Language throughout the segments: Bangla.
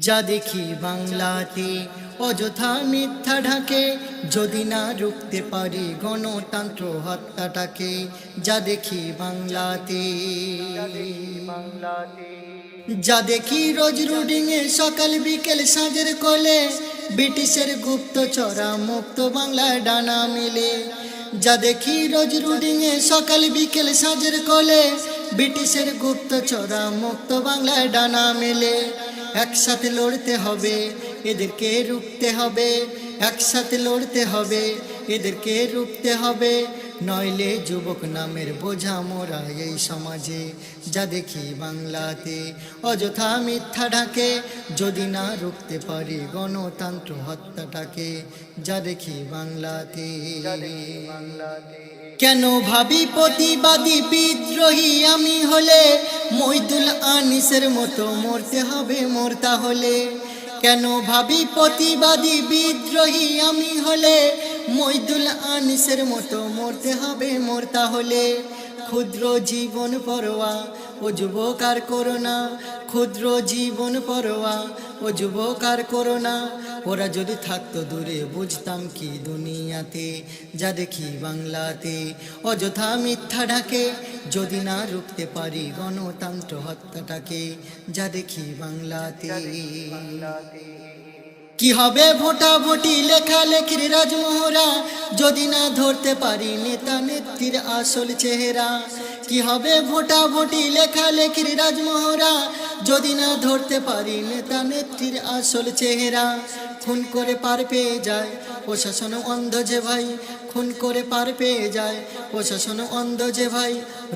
যা দেখি বাংলাতে অযথা মিথ্যা ঢাকে, যদি না রুখতে পারি গণতন্ত্র হত্যাটাকে। যা দেখি বাংলাতে, যা দেখি রোজ রুডিংয়ে সকাল বিকেল সাঁঝের কোলে, ব্রিটিশের গুপ্তচরা মুক্ত বাংলায় ডানা মেলে। যা দেখি রোজ রুডিংয়ে সকাল বিকেল সাঁঝের কোলে, ব্রিটিশের গুপ্তচরা মুক্ত বাংলায় ডানা মেলে। একসাথে লড়তে হবে, এদেরকে রুখতে হবে, একসাথে লড়তে হবে, এদেরকে রুখতে হবে, নইলে যুবক নামের বোঝা মোরা এই সমাজে। যা দেখি বাংলাতে অযথা মিথ্যা ঢাকে, যদি না রুখতে পারি গণতন্ত্র হত্যাটাকে। যা দেখি বাংলাতে, কেন ভাবি প্রতিবাদী বিদ্রোহী আমি হলে, মইদুল আনিসের মতো মরতে হবে মোর তাহলে। কেন ভাবি প্রতিবাদী বিদ্রোহী আমি হলে, মইদুল আনিসের মতো মরতে হবে মোর তাহলে। ক্ষুদ্র জীবন পরোয়া ও যুবক আর করোনা, ক্ষুদ্র জীবন পরোয়া ও যুবক আর করোনা। ওরা যদি থাকতো দূরে বুঝতাম কি দুনিয়াতে। যা দেখি বাংলাতে অযথা মিথ্যা ঢাকে, যদি না রুখতে পারি গণতন্ত্র হত্যাটাকে। যা দেখি বাংলাতে, কি হবে ভোটাভুটি লেখালেখির রাজমোহরা, যদি না ধরতে পারি নেতা নেত্রীর আসল চেহারা। কি হবে ভোটাভুটি লেখালেখির রাজমোহরা, যদি না ধরতে পারি নেতা নেত্রীর আসল চেহারা। খুন করে পার পেয়ে যায় প্রশাসন অন্ধ যে ভাই, খুন করে পার পেয়ে যায় প্রশাসন অন্ধ যে ভাই।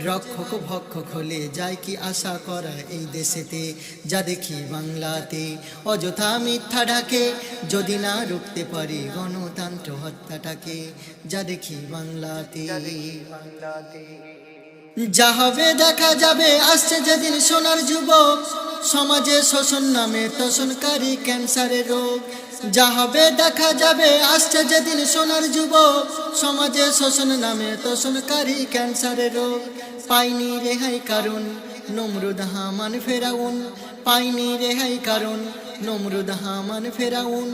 রক্ষক ভক্ষক হলে যায় কি আশা করা এই দেশেতে। যা দেখি বাংলাতে অযথা মিথ্যা ঢাকে, যদি না রুখতে পারি গণতন্ত্র হত্যাটাকে। যা দেখি বাংলাতে, যা হবে দেখা যাবে আসছে যেদিন সোনার যুবক, সমাজে শোষণ নামে তোষণকারী ক্যান্সারের রোগ। যা হবে দেখা যাবে আসছে যেদিন সোনার যুবক, সমাজে শোষণ নামে তোষণকারী ক্যান্সারের রোগ। পাইনি রেহাই কারণ নমরুদ হামান ফেরাউন, পাইনি রেহাই কারণ নমরুদ হামান ফেরাউন।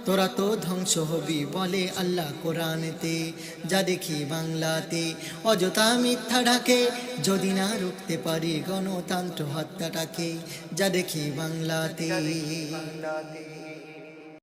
তোরা তো ধ্বংস হবি বলে আল্লাহ কোরআনেতে। যা দেখি বাংলাতে অযথা মিথ্যা ঢাকে, যদি না রুখতে পারি গণতন্ত্র হত্যাটাকে। যা দেখি বাংলাতে।